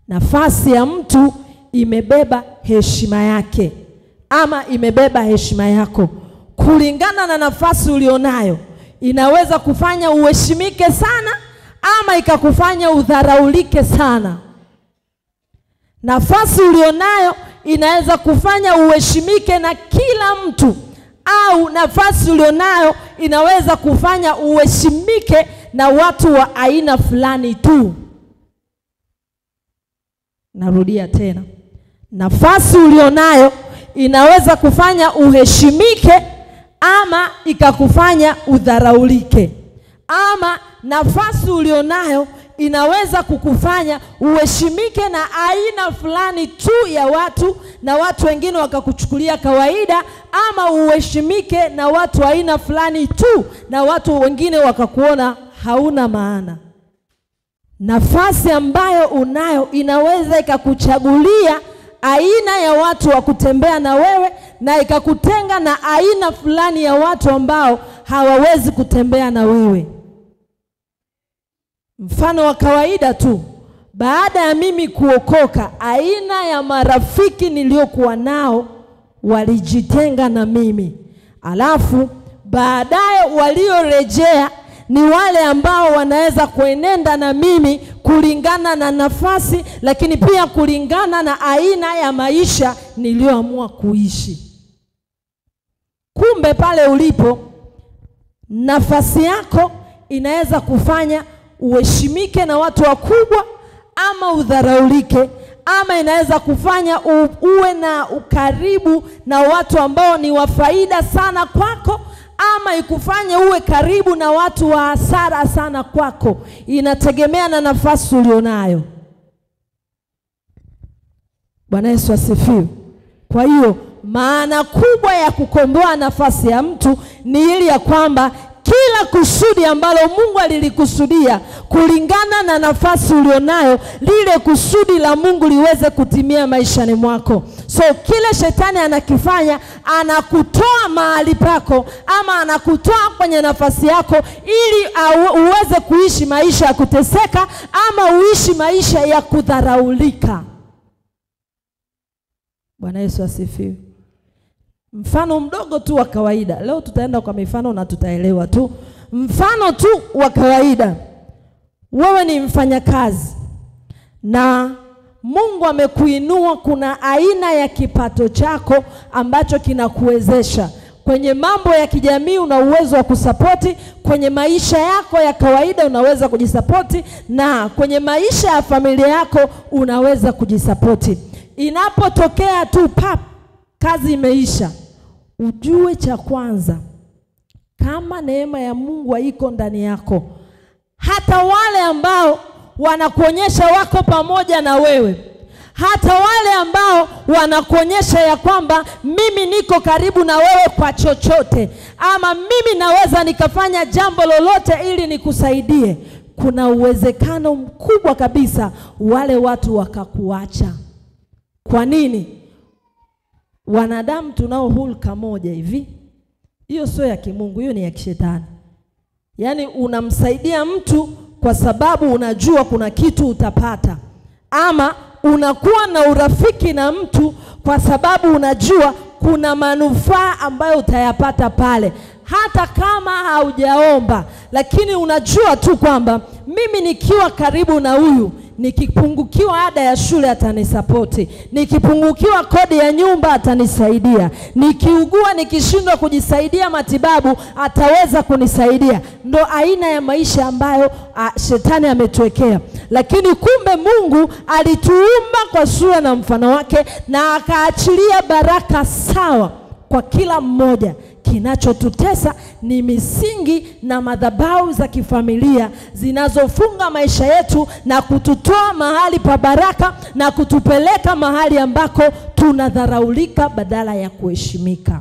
Nafasi ya mtu imebeba heshima yake ama imebeba heshima yako. Kulingana na nafasi ulionayo, inaweza kufanya uheshimike sana ama ikakufanya udharaulike sana. Nafasi ulionayo inaweza kufanya uheshimike na kila mtu, au nafasi ulionayo inaweza kufanya uheshimike na watu wa aina fulani tu. Narudia tena. Nafasi ulionayo inaweza kufanya uheshimike ama ikakufanya udharaulike. Ama nafasi ulionayo inaweza kukufanya uheshimike na aina fulani tu ya watu, na watu wengine wakakuchukulia kawaida, ama uheshimike na watu aina fulani tu na watu wengine wakakuona hauna maana. Nafasi ambayo unayo inaweza ikakuchagulia aina ya watu wa kutembea na wewe, na ikakutenga na aina fulani ya watu ambao hawawezi kutembea na wewe. Mfano wa kawaida tu, baada ya mimi kuokoka, aina ya marafiki niliokuwa nao walijitenga na mimi. Alafu baadaye waliorejea ni wale ambao wanaweza kuenenda na mimi kulingana na nafasi, lakini pia kulingana na aina ya maisha nilioamua kuishi. Kumbe pale ulipo, nafasi yako inaweza kufanya uheshimike na watu wakubwa ama udharaulike, ama inaweza kufanya uwe na ukaribu na watu ambao ni wa faida sana kwako, ama ikufanye uwe karibu na watu wa hasara sana kwako. Inategemea na nafasi ulionayo. Bwana Yesu asifiwe. Kwa hiyo maana kubwa ya kukomboa nafasi ya mtu ni ili ya kwamba kila kusudi ambalo Mungu alilikusudia kulingana na nafasi ulionayo, lile kusudi la Mungu liweze kutimia maishani mwako. So kile shetani anakifanya, anakutoa mahali pako ama anakutoa kwenye nafasi yako ili uweze kuishi maisha ya kuteseka ama uishi maisha ya kudharaulika. Bwana Yesu asifiwe. Mfano mdogo tu wa kawaida. Leo tutaenda kwa mifano na tutaelewa tu. Mfano tu wa kawaida. Wewe ni mfanyakazi na Mungu amekuinua, kuna aina ya kipato chako ambacho kinakuwezesha. Kwenye mambo ya kijamii una uwezo wa kusapoti, kwenye maisha yako ya kawaida unaweza kujisapoti, na kwenye maisha ya familia yako unaweza kujisapoti. Inapotokea tu kazi imeisha, ujue cha kwanza, kama neema ya Mungu haiko ndani yako, hata wale ambao wanakuonyesha wako pamoja na wewe, hata wale ambao wanakuonyesha ya kwamba mimi niko karibu na wewe kwa chochote, ama mimi naweza nikafanya jambo lolote ili nikusaidie, kuna uwezekano mkubwa kabisa wale watu wakakuacha. Kwa nini? Wanadamu tunao hulka moja hivi. Hiyo sio ya kimungu, hiyo ni ya kishetani. Yaani unamsaidia mtu kwa sababu unajua kuna kitu utapata, ama unakuwa na urafiki na mtu kwa sababu unajua kuna manufaa ambayo utayapata pale, hata kama haujaomba, lakini unajua tu kwamba mimi nikiwa karibu na huyu, nikipungukiwa ada ya shule atanisapoti, nikipungukiwa kodi ya nyumba atanisaidia, nikiugua nikishindwa kujisaidia matibabu ataweza kunisaidia. Ndo aina ya maisha ambayo shetani ametuwekea. Lakini kumbe Mungu alituumba kwa sura na mfano wake, na akaachilia baraka sawa kwa kila mmoja. Kinachotutesa ni misingi na madhabahu za kifamilia zinazofunga maisha yetu na kututoa mahali pa baraka na kutupeleka mahali ambako tunadharaulika badala ya kuheshimika.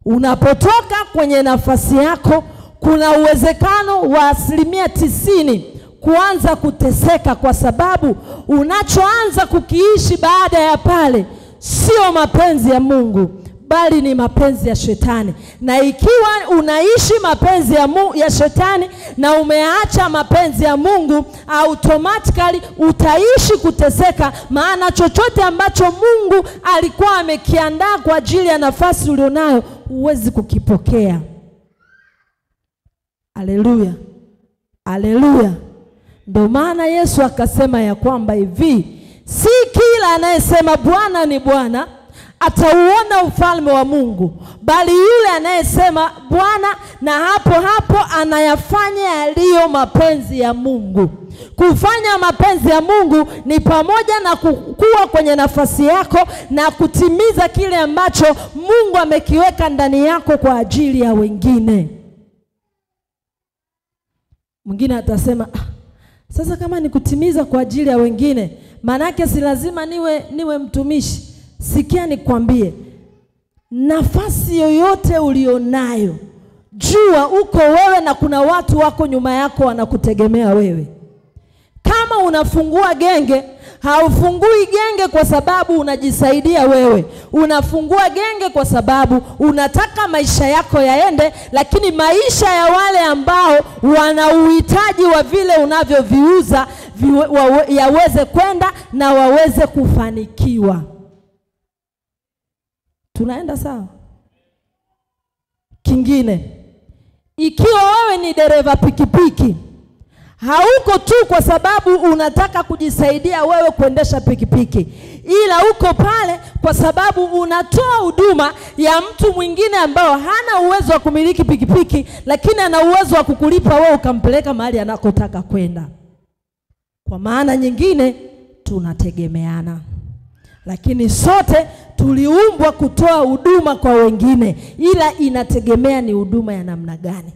Unapotoka kwenye nafasi yako, kuna uwezekano wa 90% kuanza kuteseka, kwa sababu unachoanza kukiishi baada ya pale sio mapenzi ya Mungu, bali ni mapenzi ya shetani. Na ikiwa unaishi mapenzi ya shetani na umeacha mapenzi ya Mungu, automatically utaishi kuteseka, maana chochote ambacho Mungu alikuwa amekiandaa kwa ajili ya nafasi ulionayo huwezi kukipokea. Haleluya. Haleluya. Ndio maana Yesu akasema ya kwamba hivi, si kila anayesema Bwana ni Bwana atauona ufalme wa Mungu, bali yule anayesema Bwana na hapo anayafanya yaliyo mapenzi ya Mungu. Kufanya mapenzi ya Mungu ni pamoja na kukua kwenye nafasi yako na kutimiza kile ambacho Mungu amekiweka ndani yako kwa ajili ya wengine. Mwingine atasema, sasa kama ni kutimiza kwa ajili ya wengine, manake si lazima niwe mtumishi. Sikia nikwambie, nafasi yoyote ulionayo, jua uko wewe na kuna watu wako nyuma yako wanakutegemea wewe. Kama unafungua genge, haufungui genge kwa sababu unajisaidia wewe. Unafungua genge kwa sababu unataka maisha yako yaende, lakini maisha ya wale ambao wana uhitaji wa vile unavyoviuza yaweze kwenda na waweze kufanikiwa. Tunaenda sawa? Kingine, ikiwa wewe ni dereva pikipiki, hauko tu kwa sababu unataka kujisaidia wewe kuendesha pikipiki, ila uko pale kwa sababu unatoa huduma ya mtu mwingine ambao hana uwezo wa kumiliki pikipiki, lakini ana uwezo wa kukulipa wewe ukampeleka mahali anakotaka kwenda. Kwa maana nyingine, tunategemeana. Lakini sote tuliumbwa kutoa huduma kwa wengine, ila inategemea ni huduma ya namna gani.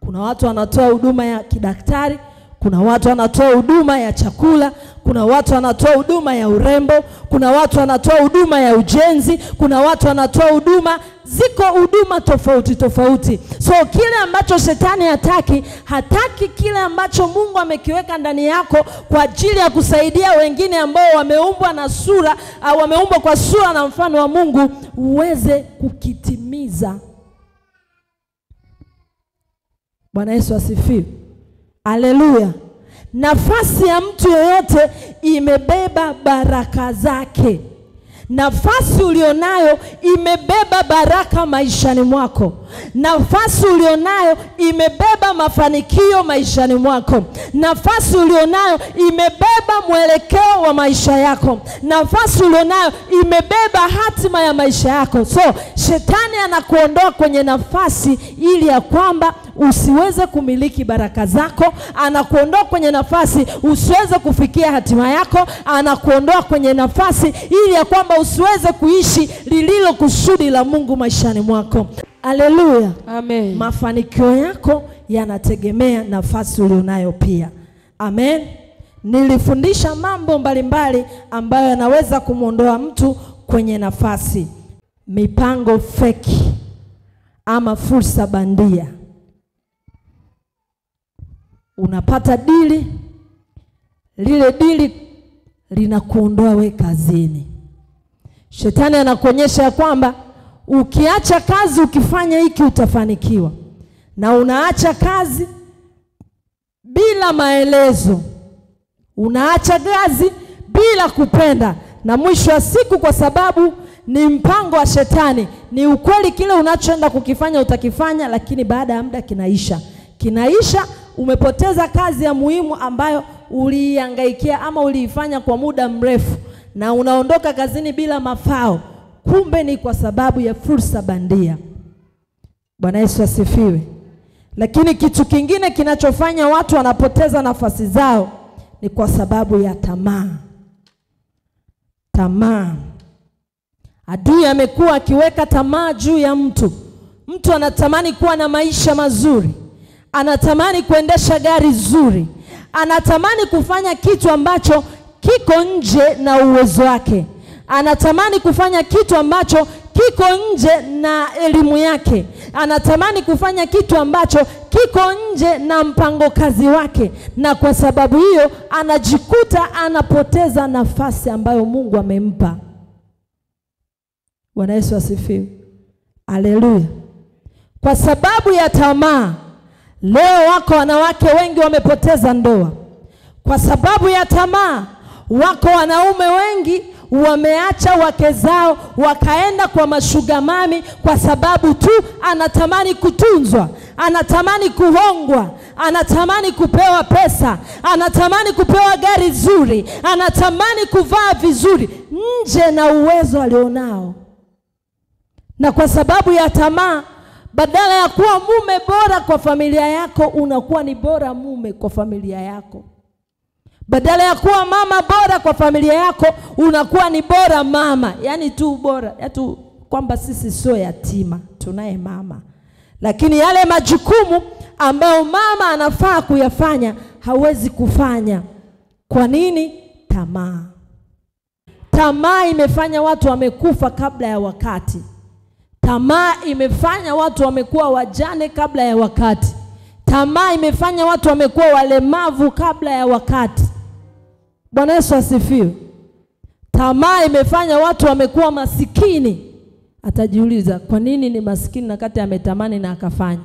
Kuna watu wanatoa huduma ya kidaktari, kuna watu wanatoa huduma ya chakula, kuna watu wanatoa huduma ya urembo, kuna watu wanatoa huduma ya ujenzi, kuna watu wanatoa huduma, ziko huduma tofauti tofauti. So kile ambacho shetani hataki kile ambacho Mungu amekiweka ndani yako kwa ajili ya kusaidia wengine ambao wameumbwa kwa sura na mfano wa Mungu, uweze kukitimiza. Bwana Yesu asifiwe. Haleluya. Nafasi ya mtu yoyote imebeba baraka zake. Nafasi ulionayo imebeba baraka maishani mwako. Nafasi ulionayo imebeba mafanikio maishani mwako. Nafasi ulionayo imebeba mwelekeo wa maisha yako. Nafasi ulionayo imebeba hatima ya maisha yako. So shetani anakuondoa kwenye nafasi ili ya kwamba usiweze kumiliki baraka zako. Anakuondoa kwenye nafasi usiweze kufikia hatima yako. Anakuondoa kwenye nafasi ili ya kwamba usiweze kuishi lililo kusudi la Mungu maishani mwako. Haleluya. Amen. Mafanikio yako yanategemea nafasi ulionayo pia. Amen. Nilifundisha mambo mbalimbali ambayo yanaweza kumuondoa mtu kwenye nafasi. Mipango feki ama fursa bandia. Unapata dili, lile dili linakuondoa we kazini. Shetani anakuonyesha ya kwamba ukiacha kazi ukifanya hiki utafanikiwa, na unaacha kazi bila maelezo, unaacha kazi bila kupenda, na mwisho wa siku kwa sababu ni mpango wa shetani, ni ukweli kile unachoenda kukifanya utakifanya, lakini baada ya muda kinaisha, umepoteza kazi ya muhimu ambayo uliihangaikia ama uliifanya kwa muda mrefu, na unaondoka kazini bila mafao. Kumbe ni kwa sababu ya fursa bandia. Bwana Yesu asifiwe. Lakini kitu kingine kinachofanya watu wanapoteza nafasi zao ni kwa sababu ya tamaa. Tamaa. Adui amekuwa akiweka tamaa juu ya mtu. Mtu anatamani kuwa na maisha mazuri, anatamani kuendesha gari zuri, anatamani kufanya kitu ambacho kiko nje na uwezo wake, anatamani kufanya kitu ambacho kiko nje na elimu yake, anatamani kufanya kitu ambacho kiko nje na mpango kazi wake, na kwa sababu hiyo anajikuta anapoteza nafasi ambayo Mungu amempa. Bwana Yesu asifiwe. Haleluya. Kwa sababu ya tamaa, leo wako wanawake wengi wamepoteza ndoa. Kwa sababu ya tamaa, wako wanaume wengi wameacha wake zao wakaenda kwa mashuga mami kwa sababu tu anatamani kutunzwa, anatamani kuhongwa, anatamani kupewa pesa, anatamani kupewa gari zuri, anatamani kuvaa vizuri nje na uwezo alionao. Na kwa sababu ya tamaa, badala ya kuwa mume bora kwa familia yako, unakuwa ni bora mume kwa familia yako. Badala ya kuwa mama bora kwa familia yako, unakuwa ni bora mama. Yani tu bora, tu kwamba sisi sio yatima, tunaye mama. Lakini yale majukumu ambayo mama anafaa kuyafanya, hawezi kufanya. Kwa nini? Tamaa. Tamaa imefanya watu wamekufa kabla ya wakati. Tamaa imefanya watu wamekuwa wajane kabla ya wakati. Tamaa imefanya watu wamekuwa walemavu kabla ya wakati. Bwana Yesu asifiwe. Tamaa imefanya watu wamekuwa masikini. Atajiuliza, kwa nini ni masikini na kati ametamani na akafanya?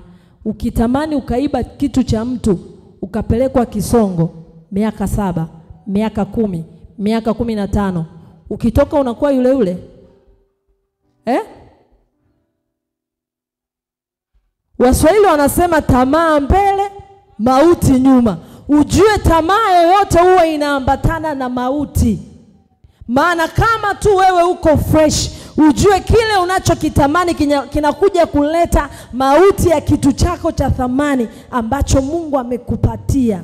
Ukitamani ukaiba kitu cha mtu, ukapelekwa Kisongo miaka 7, miaka 10, miaka 15, ukitoka unakuwa yule yule. Waswahili wanasema tamaa mbele, mauti nyuma. Ujue tamaa yoyote huwa inaambatana na mauti. Maana kama tu wewe uko fresh, ujue kile unachokitamani kinakuja kuleta mauti ya kitu chako cha thamani ambacho Mungu amekupatia.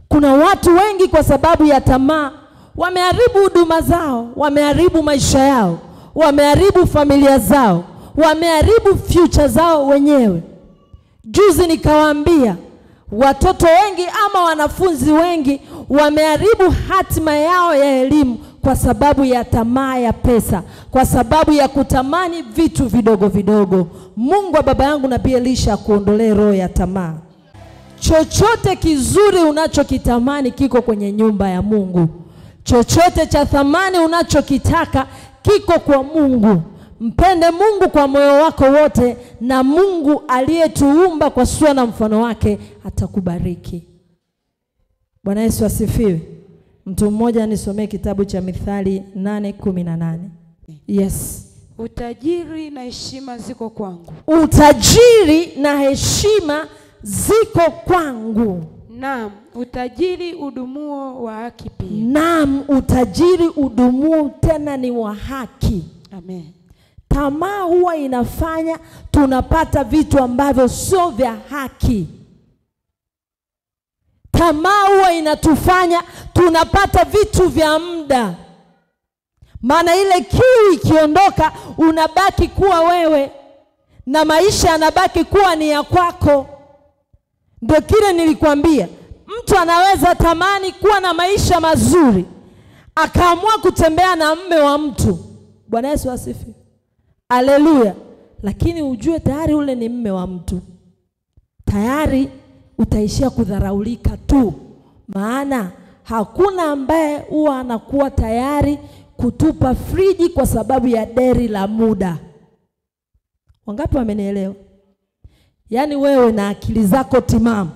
Kuna watu wengi kwa sababu ya tamaa wameharibu huduma zao, wameharibu maisha yao, wameharibu familia zao, wameharibu future zao wenyewe. Juzi nikawaambia, watoto wengi ama wanafunzi wengi wameharibu hatima yao ya elimu kwa sababu ya tamaa ya pesa, kwa sababu ya kutamani vitu vidogo vidogo. Mungu wa baba yangu Nabii Elisha kuondolee roho ya tamaa. Chochote kizuri unachokitamani kiko kwenye nyumba ya Mungu. Chochote cha thamani unachokitaka kiko kwa Mungu. Mpende Mungu kwa moyo wako wote, na Mungu aliyetuumba kwa sura na mfano wake atakubariki. Bwana Yesu asifiwe. Mtu mmoja nisomee kitabu cha Mithali 8:18. Yes. Utajiri na heshima ziko kwangu. Utajiri na heshima ziko kwangu. Naam, utajiri udumuo wa haki pia. Naam, utajiri udumuo tena ni wa haki. Amen. Tamaa huwa inafanya tunapata vitu ambavyo sio vya haki. Tamaa huwa inatufanya tunapata vitu vya muda. Maana ile kiu ikiondoka, unabaki kuwa wewe na maisha yanabaki kuwa ni ya kwako. Ndio kile nilikwambia, mtu anaweza tamani kuwa na maisha mazuri, akaamua kutembea na mume wa mtu. Bwana Yesu asifiwe. Haleluya. Lakini ujue tayari ule ni mume wa mtu. Tayari utaishia kudharaulika tu. Maana hakuna ambaye huwa anakuwa tayari kutupa friji kwa sababu ya deri la muda. Wangapi wamenielewa? Yaani wewe na akili zako timamu,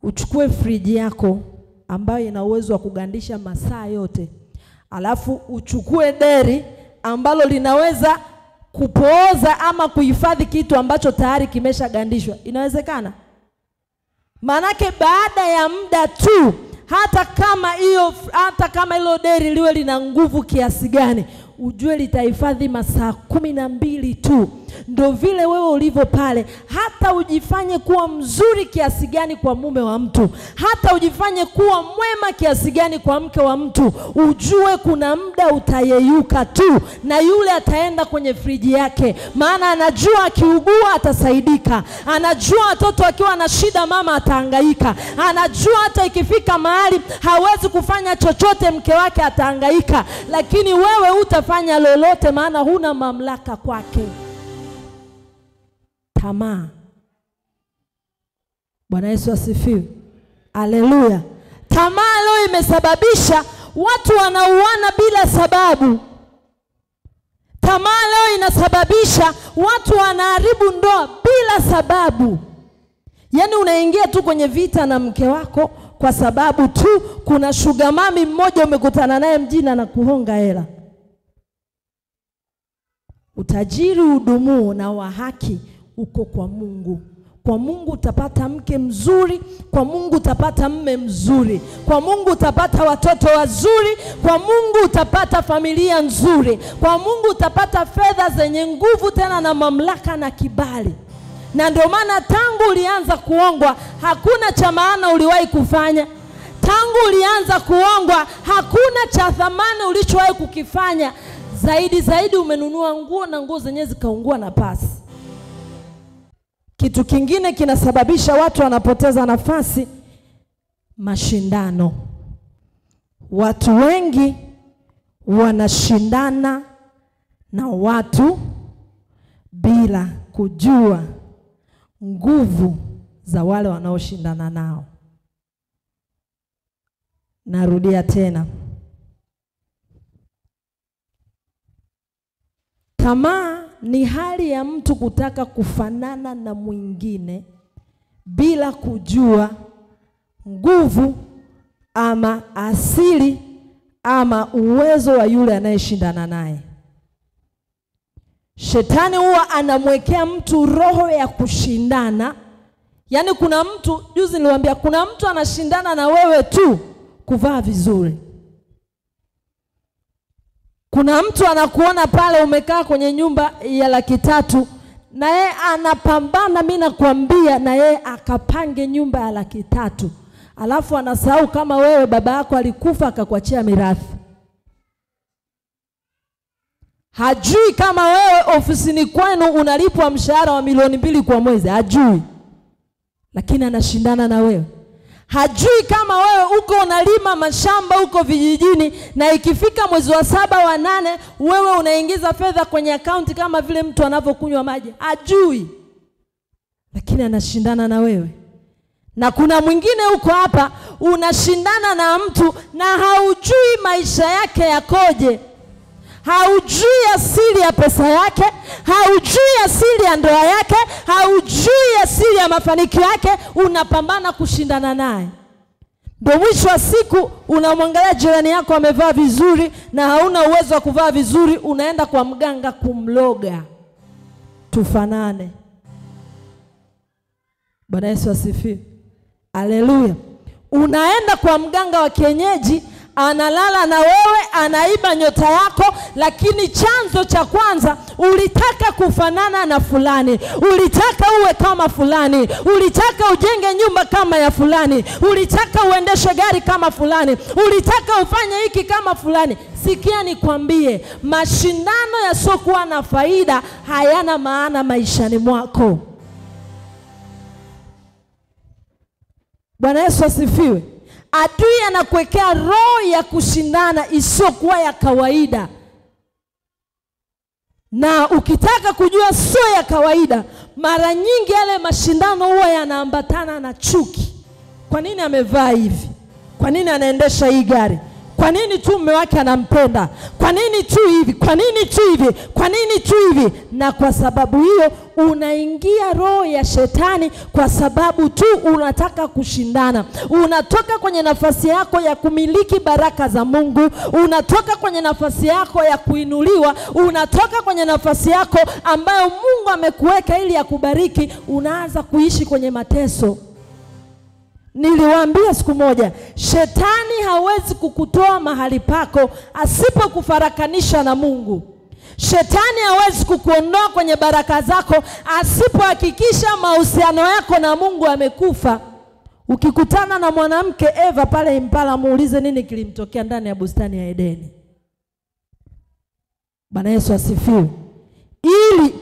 uchukue friji yako ambayo ina uwezo wa kugandisha masaa yote. Alafu uchukue deri ambalo linaweza kupooza ama kuhifadhi kitu ambacho tayari kimeshagandishwa. Inawezekana? Manake baada ya muda tu, hata kama hilo deri liwe lina nguvu kiasi gani, ujue litahifadhi masaa 12 tu. Ndio vile wewe ulivyo pale, hata ujifanye kuwa mzuri kiasi gani kwa mume wa mtu, hata ujifanye kuwa mwema kiasi gani kwa mke wa mtu, ujue kuna muda utayeyuka tu, na yule ataenda kwenye friji yake. Maana anajua akiugua atasaidika, anajua watoto akiwa na shida mama atahangaika, anajua hata ikifika mahali hawezi kufanya chochote mke wake atahangaika. Lakini wewe utafanya lolote, maana huna mamlaka kwake. Tamaa. Bwana Yesu asifiwe. Haleluya. Tamaa leo imesababisha watu wanauana bila sababu. Tamaa leo inasababisha watu wanaharibu ndoa bila sababu. Yaani unaingia tu kwenye vita na mke wako kwa sababu tu kuna sugar mami mmoja umekutana naye mjini na kuhonga hela. Utajiri udumuo na wa haki uko kwa Mungu. Kwa Mungu utapata mke mzuri, kwa Mungu utapata mme mzuri, kwa Mungu utapata watoto wazuri, kwa Mungu utapata familia nzuri, kwa Mungu utapata fedha zenye nguvu tena na mamlaka na kibali. Na ndio maana tangu ulianza kuongwa hakuna cha maana uliwahi kufanya. Tangu ulianza kuongwa hakuna cha thamani ulichowahi kukifanya. Zaidi umenunua nguo na nguo zenyewe zikaungua na pasi. Kitu kingine kinasababisha watu wanapoteza nafasi, mashindano. Watu wengi wanashindana na watu bila kujua nguvu za wale wanaoshindana nao. Narudia tena. Tamaa ni hali ya mtu kutaka kufanana na mwingine bila kujua nguvu ama asili ama uwezo wa yule anayeshindana naye. Shetani huwa anamwekea mtu roho ya kushindana. Yaani kuna mtu, juzi niliwaambia, kuna mtu anashindana na wewe tu kuvaa vizuri. Kuna mtu anakuona pale umekaa kwenye nyumba ya 300,000 na yeye anapambana, mimi nakwambia, na yeye akapange nyumba ya 300,000. Alafu anasahau kama wewe baba yako alikufa akakuachia mirathi. Hajui kama wewe ofisini kwenu unalipwa mshahara wa milioni 2 kwa mwezi, hajui. Lakini anashindana na wewe. Hajui kama wewe uko unalima mashamba uko vijijini na ikifika mwezi wa 7 wa 8 wewe unaingiza fedha kwenye akaunti kama vile mtu anavyokunywa maji. Hajui. Lakini anashindana na wewe. Na kuna mwingine uko hapa unashindana na mtu na haujui maisha yake yakoje. Haujui asili ya pesa yake, haujui asili ya ndoa yake, haujui asili ya mafanikio yake, unapambana kushindana naye. Ndio mwisho wa siku unamwangalia jirani yako amevaa vizuri na hauna uwezo wa kuvaa vizuri, unaenda kwa mganga kumloga tufanane. Bwana Yesu asifiwe. Haleluya. Unaenda kwa mganga wa kienyeji, analala na wewe, anaiba nyota yako, lakini chanzo cha kwanza ulitaka kufanana na fulani, ulitaka uwe kama fulani, ulitaka ujenge nyumba kama ya fulani, ulitaka uendeshe gari kama fulani, ulitaka ufanye hiki kama fulani. Sikia nikwambie, mashindano yasiokuwa na faida hayana maana maishani mwako. Bwana Yesu asifiwe. Adui anakuwekea roho ya kushindana isiyokuwa ya kawaida. Na ukitaka kujua sio ya kawaida, mara nyingi yale mashindano huwa yanaambatana na chuki. Kwa nini amevaa hivi? Kwa nini anaendesha hii gari? Kwa nini tu mume wake anampenda? Kwa nini tu hivi? Kwa nini tu hivi? Kwa nini tu hivi? Na kwa sababu hiyo unaingia roho ya shetani, kwa sababu tu unataka kushindana. Unatoka kwenye nafasi yako ya kumiliki baraka za Mungu, unatoka kwenye nafasi yako ya kuinuliwa, unatoka kwenye nafasi yako ambayo Mungu amekuweka ili akubariki, unaanza kuishi kwenye mateso. Niliwaambia siku moja, shetani hawezi kukutoa mahali pako asipokufarakanisha na Mungu. Shetani hawezi kukuondoa kwenye baraka zako asipohakikisha mahusiano yako na Mungu amekufa. Ukikutana na mwanamke Eva pale Impala, muulize nini kilimtokea ndani ya bustani ya Edeni. Bwana Yesu asifiwe. Ili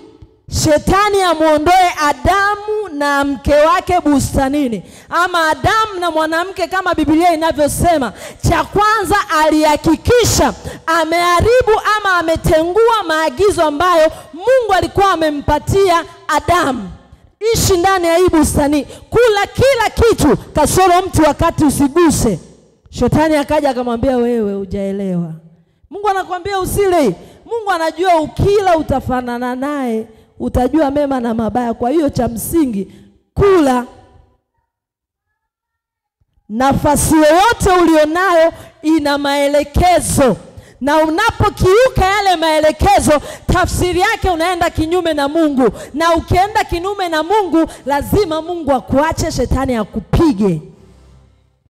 shetani amuondoe Adamu na mke wake bustanini, ama Adamu na mwanamke kama Biblia inavyosema, cha kwanza alihakikisha ameharibu ama ametengua maagizo ambayo Mungu alikuwa amempatia Adamu. Ishi ndani ya hii bustani, kula kila kitu kasoro mti wakati usiguse. Shetani akaja akamwambia, wewe hujaelewa. Mungu anakuambia usile. Mungu anajua ukila utafanana naye, utajua mema na mabaya. Kwa hiyo cha msingi kula. Nafasi yoyote ulionayo ina maelekezo, na unapokiuka yale maelekezo, tafsiri yake unaenda kinyume na Mungu, na ukienda kinyume na Mungu lazima Mungu akuache, shetani akupige.